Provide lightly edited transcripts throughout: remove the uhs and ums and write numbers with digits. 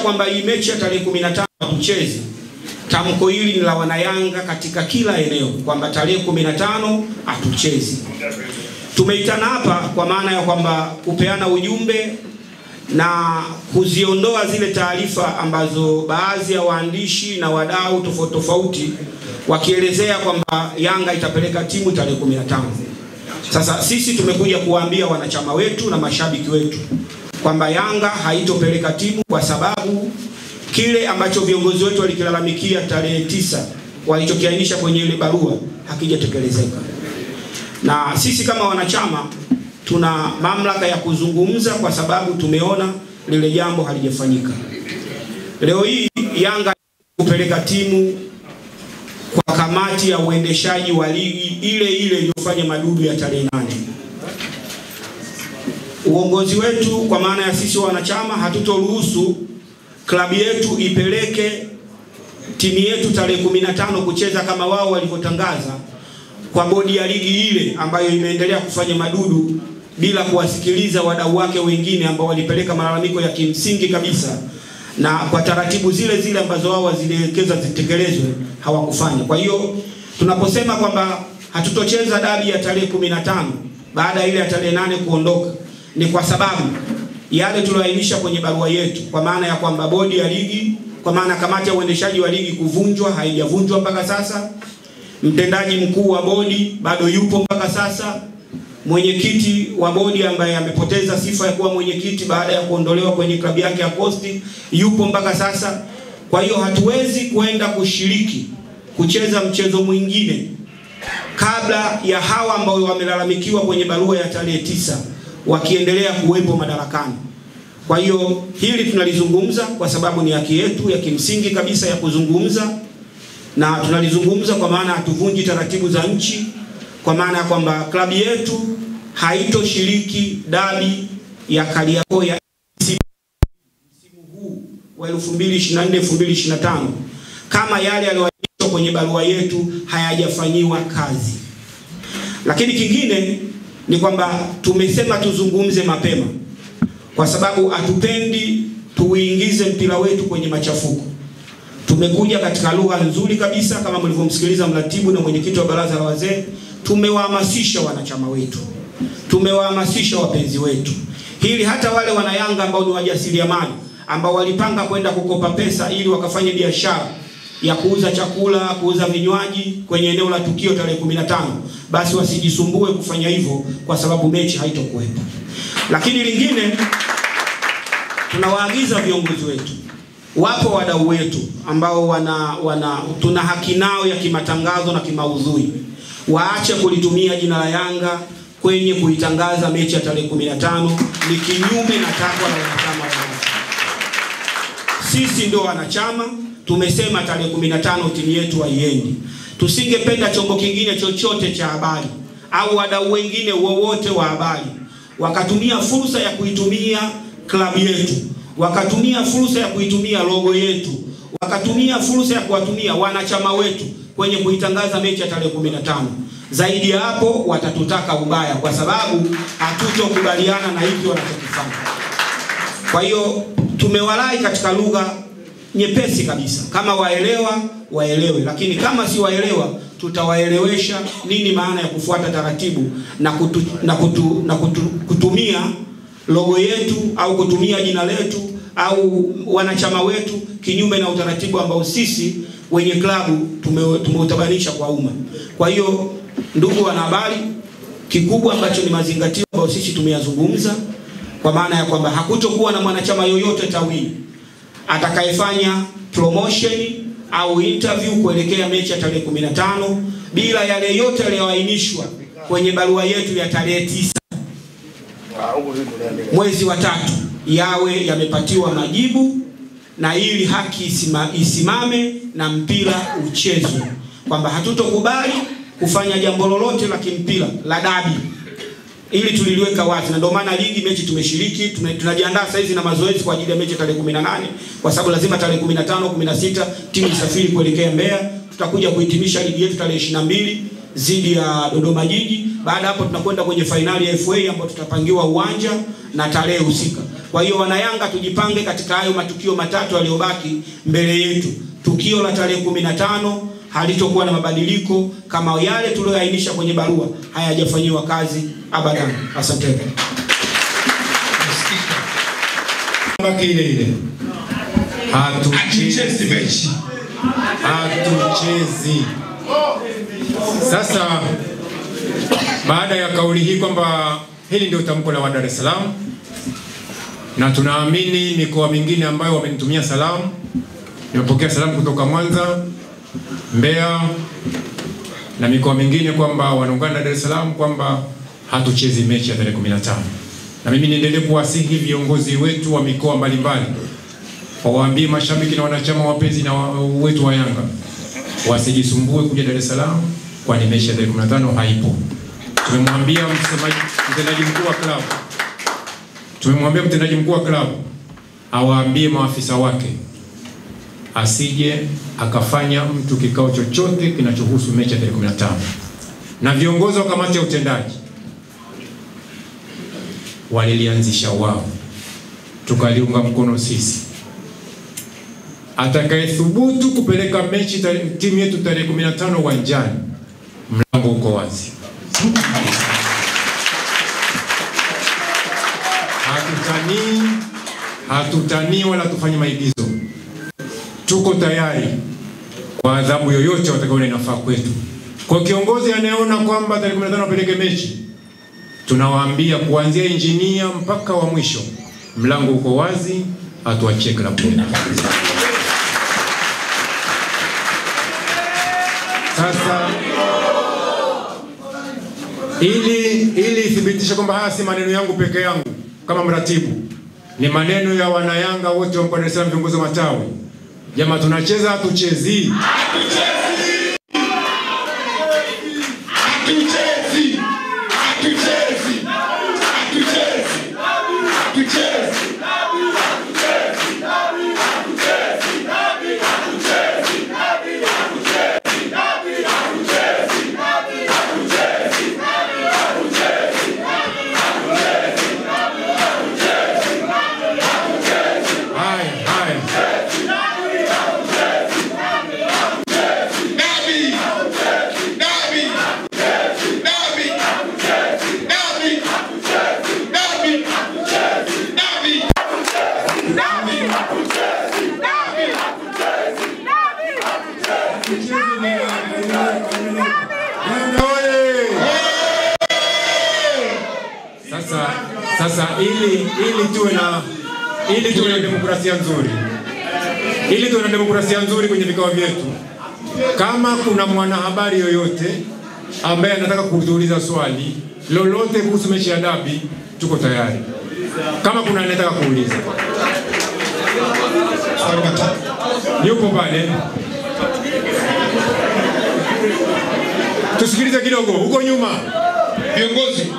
kwamba hii mechi ya tarehe 15 hatuchezi, tamko hili ni la wanayanga katika kila eneo kwamba tarehe 15 hatuchezi. Tumeitana hapa kwa maana ya kwamba kupeana ujumbe na kuziondoa zile taarifa ambazo baadhi ya waandishi na wadau tofauti tofauti wakielezea kwamba Yanga itapeleka timu tarehe 15. Sasa sisi tumekuja kuwaambia wanachama wetu na mashabiki wetu kwamba Yanga haitopeleka timu kwa sababu kile ambacho viongozi wetu walikilalamikia tarehe 9 walichokiainisha kwenye ile barua hakijatekelezeka. Na sisi kama wanachama tuna mamlaka ya kuzungumza kwa sababu tumeona lile jambo halijafanyika. Leo hii Yanga kupeleka timu kwa kamati ya uendeshaji wa ligi ile iliyofanya madudu ya tarehe 8. Uongozi wetu kwa maana ya sisi wanachama hatutoruhusu klabu yetu ipeleke timu yetu tarehe 15 kucheza kama wao walivyotangaza kwa bodi ya ligi ile ambayo imeendelea kufanya madudu bila kuwasikiliza wadau wake wengine ambao walipeleka malalamiko ya kimsingi kabisa, na kwa taratibu zile zile ambazo wao wazilielekeza zitekelezwe hawakufanya. Kwa hiyo tunaposema kwamba hatutocheza dabi ya tarehe 15 baada ya ile ya tarehe 8 kuondoka, ni kwa sababu yale tulioainisha kwenye barua yetu, kwa maana ya kwamba bodi ya ligi, kwa maana kamati ya uendeshaji wa ligi kuvunjwa, haijavunjwa mpaka sasa. Mtendaji mkuu wa bodi bado yupo mpaka sasa. Mwenyekiti wa bodi ambaye amepoteza sifa ya kuwa mwenyekiti baada ya kuondolewa kwenye klabu yake ya Coast yupo mpaka sasa. Kwa hiyo hatuwezi kwenda kushiriki kucheza mchezo mwingine kabla ya hawa ambao wamelalamikiwa kwenye barua ya tarehe 9 wakiendelea kuwepo madarakani. Kwa hiyo hili tunalizungumza kwa sababu ni haki yetu ya kimsingi kabisa ya kuzungumza, na tunalizungumza kwa maana hatuvunji taratibu za nchi, kwa maana ya kwamba klabu yetu haitoshiriki dabi ya Kariakoo ya msimu huu wa 2024-2025 kama yale yaliyoainishwa kwenye barua yetu hayajafanyiwa kazi. Lakini kingine ni kwamba tumesema tuzungumze mapema kwa sababu hatupendi tuingize mpira wetu kwenye machafuko. Tumekuja katika lugha nzuri kabisa kama mlivyomsikiliza mratibu na mwenyekiti wa baraza la wazee. Tumewahamasisha wanachama wetu, tumewahamasisha wapenzi wetu, hili hata wale wanayanga ambao ni wajasiriamali ambao walipanga kwenda kukopa pesa ili wakafanye biashara ya kuuza chakula, kuuza vinywaji kwenye eneo la tukio tarehe 15, basi wasijisumbue kufanya hivyo kwa sababu mechi haitokuwepo. Lakini lingine, tunawaagiza viongozi wetu, wapo wadau wetu ambao tuna haki nao ya kimatangazo na kimaudhui, waache kulitumia jina la Yanga kwenye kuitangaza mechi ya tarehe 15. Ni kinyume na takwa la wanachama wa Yanga. Sisi ndio wanachama, tumesema tarehe 15 timu yetu haiendi. Tusingependa chombo kingine chochote cha habari au wadau wengine wowote wa habari wakatumia fursa ya kuitumia klabu yetu, wakatumia fursa ya kuitumia logo yetu, wakatumia fursa ya kuwatumia wanachama wetu kwenye kuitangaza mechi ya tarehe 15. Zaidi ya hapo watatutaka ubaya kwa sababu hatutokubaliana na hiki wanachokifanya. Kwa hiyo tumewalai katika lugha nyepesi kabisa, kama waelewa waelewe, lakini kama si waelewa tutawaelewesha nini maana ya kufuata taratibu na kutumia logo yetu au kutumia jina letu au wanachama wetu kinyume na utaratibu ambao sisi wenye klabu tumeutabanisha kwa umma. Kwa hiyo ndugu wanahabari, kikubwa ambacho ni mazingatio ambayo sisi tumeyazungumza, kwa maana ya kwamba hakutokuwa na mwanachama yoyote tawili atakayefanya promotion au interview kuelekea mechi ya tarehe 15 bila yale yote yaliyoainishwa kwenye barua yetu ya tarehe 9 mwezi wa 3 yawe yamepatiwa majibu, na ili haki isimame na mpira uchezwe, kwamba hatutokubali kufanya jambo lolote la kimpira la dabi. Ili tuliliweka wazi, na ndio maana ligi mechi tumeshiriki, tunajiandaa sasa hizi na mazoezi kwa ajili ya mechi tarehe 18, kwa sababu lazima tarehe 15, 16 timu isafiri kuelekea Mbeya. Tutakuja kuhitimisha ligi yetu tarehe 22 dhidi ya Dodoma Jiji. Baada hapo tunakwenda kwenye finali ya FA ambayo tutapangiwa uwanja na tarehe husika. Kwa hiyo wanayanga, tujipange katika hayo matukio matatu yaliyobaki mbele yetu. Tukio la tarehe 15 halitokuwa na mabadiliko kama yale tuliyoainisha kwenye barua hayajafanyiwa kazi abadan. Asante. Ile hatuchezi mechi, hatuchezi. Sasa baada ya kauli hii kwamba hili ndio tamko la Dar es Salaam, na tunaamini mikoa mingine ambayo wamenitumia salamu, nimepokea salamu kutoka Mwanza, Mbeya na mikoa mingine kwamba wanaungana na Dar es Salaam kwamba hatuchezi mechi ya tarehe 15. Na mimi niendelee kuwasihi viongozi wetu wa mikoa mbalimbali wawaambie mashabiki na wanachama wapenzi na wetu wa Yanga wasijisumbue kuja Dar es Salaam, kwani mechi ya tarehe 15 haipo. Tumemwambia mtendaji mkuu wa klabu awaambie maafisa wake asije akafanya mtu kikao chochote kinachohusu mechi ya tarehe 15. Na viongozi wa kamati ya utendaji walilianzisha wao, tukaliunga mkono sisi. Atakayethubutu kupeleka mechi timu yetu tarehe 15 uwanjani, mlango uko wazi. Hatutani wala tufanye maigizo. Tuko tayari kwa adhabu yoyote watakayoona inafaa kwetu. Kwa kiongozi anayeona kwamba tarehe 15 apeleke mechi, tunawaambia kuanzia engineer mpaka wa mwisho, mlango uko wazi, atuachie klabu. Sasa ili ithibitishe kwamba haya si maneno yangu peke yangu kama mratibu, ni maneno ya wanayanga wote wa Dar es Salaam, viongozi wa matawi. Jamaa, tunacheza hatuchezi. Sasa ili tuwe na demokrasia nzuri, ili tuwe na demokrasia nzuri kwenye vikao vyetu, kama kuna mwanahabari yoyote ambaye anataka kuuliza swali lolote kuhusu mechi ya dabi, tuko tayari. Kama kuna anataka kuuliza yupo pale, tusikilize kidogo huko nyuma.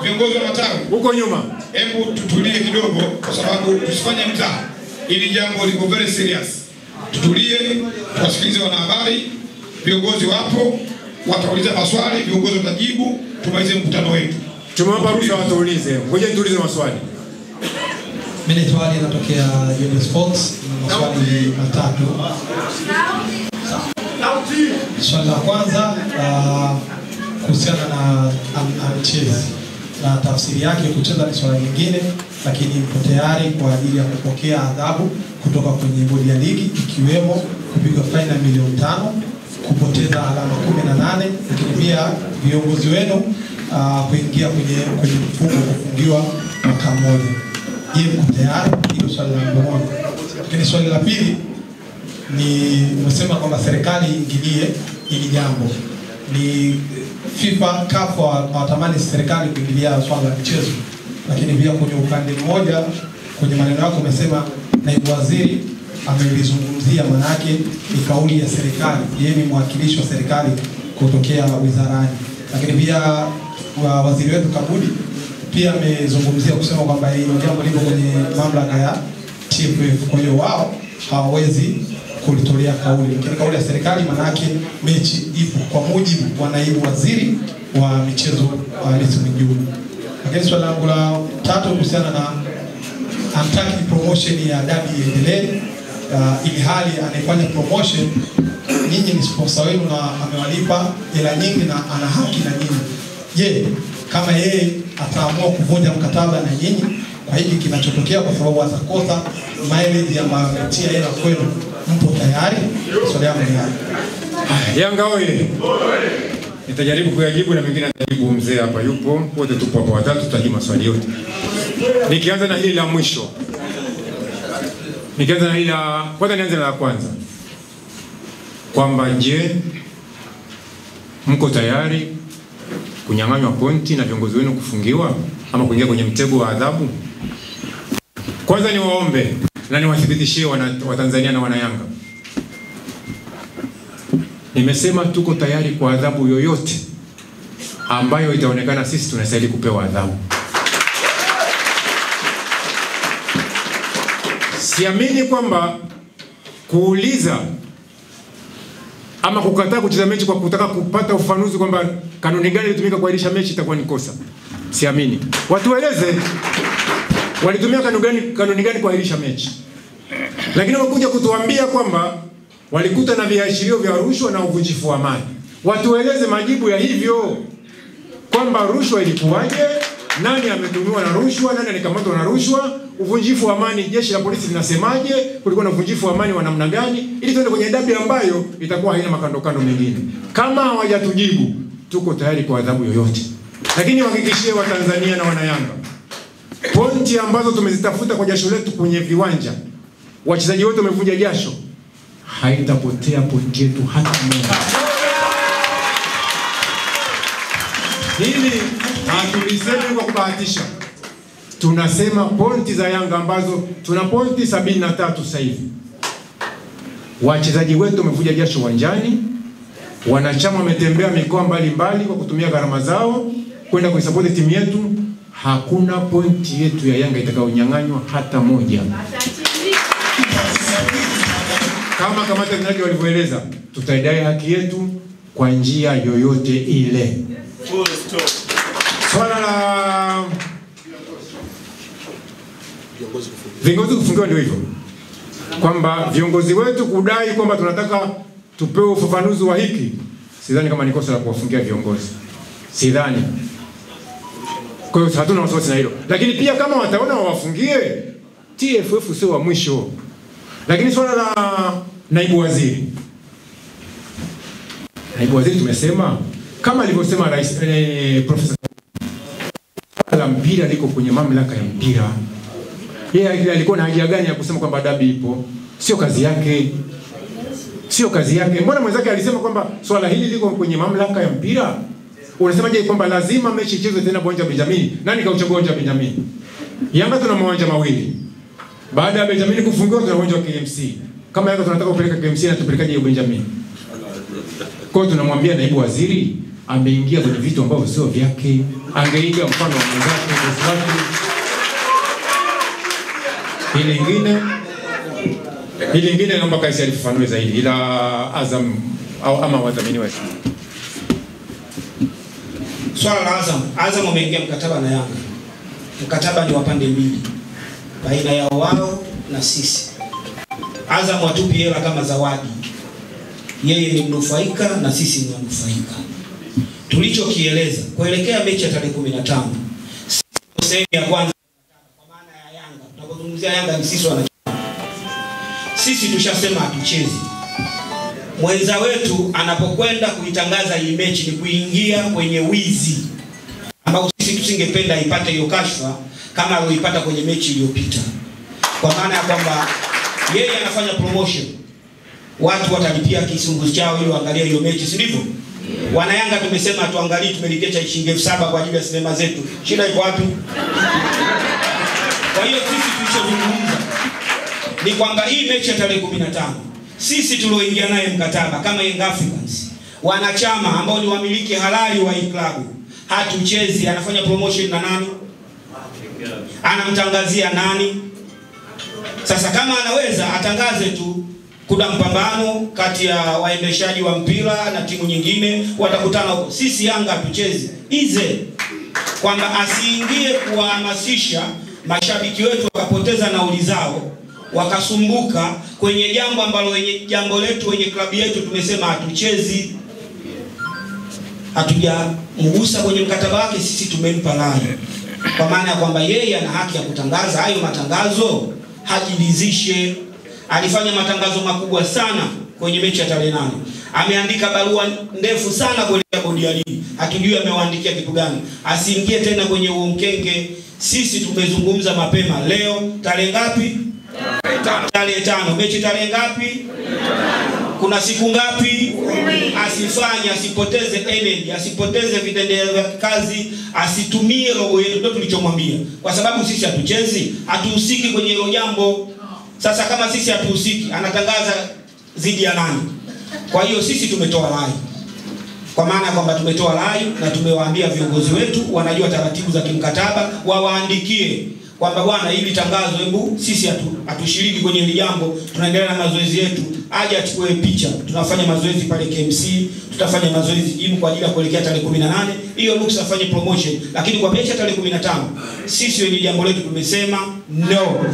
Viongozi wa matawi huko nyuma, hebu tutulie kidogo, kwa sababu tusifanye mzaha. Ili jambo liko very serious. Tutulie, tuwasikilize wanahabari. Viongozi wapo, watauliza maswali, viongozi watajibu, tumalize mkutano wetu. Tumewapa ruhusa watuulize. Ngoja tuulize maswali. Mimi ni Twali, natokea Union Sports, na maswali matatu. Swali la kwanza kuhusiana na mchezo na tafsiri yake. Kucheza ni swala lingine, lakini mpo tayari kwa ajili ya kupokea adhabu kutoka kwenye bodi ya ligi, ikiwemo kupigwa faini ya milioni 5, kupoteza alama 18, lakini pia viongozi wenu kuingia kwenye mfumo kufungiwa mwaka mmoja. Je, mko tayari? Hilo swali la moja. Lakini swali la pili ni umesema kwamba serikali ingilie hili jambo. Ni FIFA CAF watamani serikali kuingilia swala la michezo, lakini pia kwenye upande mmoja kwenye maneno yako umesema naibu waziri amelizungumzia, manake ni kauli ya serikali, yeye ni mwakilishi wa serikali kutokea wizarani. Lakini pia waziri wetu Kabudi pia amezungumzia kusema kwamba hilo jambo liko kwenye mamlaka ya TFF, kwa hiyo wao hawawezi kulitolea kauli. Lakini kauli ya serikali manake mechi ipo kwa mujibu wa naibu waziri wa michezo Lissu Miguna. Lakini swali langu la tatu kuhusiana na hamtaki promotion ya dabi iendelee, ili hali anayefanya promotion nyinyi ni sponsor wenu na amewalipa hela nyingi na ana haki na nyinyi. Je, kama yeye ataamua kuvunja mkataba na nyinyi kwa hiki kinachotokea, kwa sababu atakosa mileage ambayo ametia hela kwenu, mpo tayari? Swali yangu ni haya. Yanga oye! Nitajaribu kuyajibu na mengine atajibu mzee hapa yupo. Wote tupo hapa watatu, tutajibu maswali yote. Nikianza na hili la mwisho. Kwanza nianze na la kwanza. Kwamba je, mko tayari kunyang'anywa pointi na viongozi wenu kufungiwa ama kuingia kwenye mtego wa adhabu? Kwanza niwaombe na niwathibitishie Watanzania na Wanayanga. Nimesema tuko tayari kwa adhabu yoyote ambayo itaonekana sisi tunastahili kupewa adhabu. Siamini kwamba kuuliza ama kukataa kucheza mechi kwa kutaka kupata ufafanuzi kwamba kanuni gani ilitumika kuahirisha mechi itakuwa ni kosa. Siamini. Watu waeleze walitumia kanuni gani kuahirisha mechi. Lakini wamekuja kutuambia kwamba walikuta na viashirio vya rushwa na uvunjifu wa amani. Watu waeleze majibu ya hivyo, kwamba rushwa ilikuwaje, nani ametumiwa na rushwa, nani alikamatwa na rushwa, uvunjifu wa amani jeshi la polisi linasemaje, kulikuwa na uvunjifu wa amani wa namna gani, ili tuende kwenye dabi ambayo itakuwa haina makando mengine. Kama hawajatujibu, tuko tayari kwa adhabu yoyote. Lakini wahakikishie Watanzania na Wanayanga, pointi ambazo tumezitafuta kwa jasho letu kwenye viwanja, wachezaji wote wamevuja jasho, haitapotea pointi yetu hata moja. Hili hatulisemi kwa kubahatisha. Tunasema pointi za Yanga ambazo tuna pointi 73 sasa hivi. Wachezaji wetu wamevuja jasho uwanjani, wanachama wametembea mikoa mbalimbali kwa kutumia gharama zao kwenda kuisupport timu yetu. Hakuna pointi yetu ya Yanga itakayonyang'anywa hata moja. Kama kamati ya mnaji walivyoeleza, tutaidai haki yetu kwa njia yoyote ile. Swala la viongozi kufungiwa ndio hivyo. Kwamba viongozi wetu kudai kwamba tunataka tupewe ufafanuzi wa hiki, sidhani kama ni kosa la kuwafungia viongozi. Sidhani. Kwa hiyo hatuna wasiwasi na hilo. Lakini pia kama wataona wawafungie, TFF sio wa mwisho. Lakini swala la naibu waziri. Naibu waziri tumesema kama alivyosema Rais Profesa, la mpira liko kwenye mamlaka ya mpira. Yeye alikuwa na haja gani ya kusema kwamba dabi ipo? Sio kazi yake. Sio kazi yake. Mbona mwenzake alisema kwamba swala hili liko kwenye mamlaka ya mpira? Unasemaje kwamba lazima mechi ichezwe tena uwanja wa Benjamin? Nani kauchagua uwanja wa Benjamin? Yanga tuna uwanja mawili. Baada ya Benjamin kufungiwa tuna uwanja wa KMC. Kama Yanga tunataka kupeleka KMC na tupelekaje hiyo Benjamin? Kwa hiyo tunamwambia naibu waziri ameingia kwenye vitu ambavyo sio vyake. Angeiga mfano wa mwenzake bosi wake. Hili lingine naomba kaisi alifafanue zaidi ila Azam au ama wadhamini wetu. Swala la Azam wameingia mkataba na Yanga. Mkataba ni wa pande mbili, baina ya wao na sisi. Azam watupi hela kama zawadi. Yeye ni mnufaika na sisi ni wanufaika. Tulichokieleza kuelekea mechi ya tarehe 15. Sehemu ya kwanza kwa maana ya Yanga. Tunapozungumzia Yanga ni sisi wanachama. Sisi tushasema hatuchezi. Mwenza wetu anapokwenda kuitangaza hii mechi ni kuingia kwenye wizi ambao sisi tusingependa ipate hiyo kashfa kama alioipata kwenye mechi iliyopita. Kwa maana ya kwamba yeye anafanya promotion, watu watalipia kisunguzi chao ili waangalie hiyo mechi, si ndivyo? Wanayanga tumesema tuangalie, tumelipia cha shilingi 7,000 kwa ajili ya sinema zetu. Shida iko wapi? Kwa hiyo sisi tulichozungumza ni kwamba hii mechi ya tarehe 15 sisi tulioingia naye mkataba kama Young Africans, wanachama ambao ni wamiliki halali wa hii klabu, hatuchezi. Anafanya promotion na nani? Anamtangazia nani? Sasa kama anaweza atangaze tu kuna mpambano kati ya waendeshaji wa mpira na timu nyingine watakutana huko. Sisi Yanga hatuchezi. Ize kwamba asiingie kuhamasisha mashabiki wetu wakapoteza nauli zao, wakasumbuka kwenye jambo ambalo jambo letu wenye klabu yetu tumesema hatuchezi, hatujamgusa kwenye mkataba wake, sisi tumempa rai, kwa maana ya kwamba yeye ana haki ya kutangaza hayo matangazo, hajilizishe. Alifanya matangazo makubwa sana kwenye mechi ya tarehe 8. Ameandika barua ndefu sana kwa bodi ya ligi. Hatujui amewaandikia kitu gani. Asiingie tena kwenye huo mkenge. Sisi tumezungumza mapema leo tarehe ngapi? Tarehe 5. Mechi tarehe ngapi? Kuna siku ngapi? Asifanye, asipoteze energy, asipoteze vitendea vya kazi, asitumie logo yetu, ndio tulichomwambia. Kwa sababu sisi hatuchezi, hatuhusiki kwenye hilo jambo. Sasa kama sisi hatuhusiki, anatangaza zidi ya nani? Kwa hiyo sisi tumetoa rai. Kwa maana kwamba tumetoa rai na tumewaambia viongozi wetu wanajua taratibu za kimkataba, wawaandikie kwamba bwana, hili tangazo, hebu sisi hatushiriki kwenye hili jambo, tunaendelea na mazoezi yetu, aje achukue picha. Tunafanya mazoezi pale KMC, tutafanya mazoezi jimu kwa ajili ya kuelekea tarehe 18. Hiyo Lux afanye promotion, lakini kwa mechi ya tarehe 15 sisi wenye jambo letu tumesema no.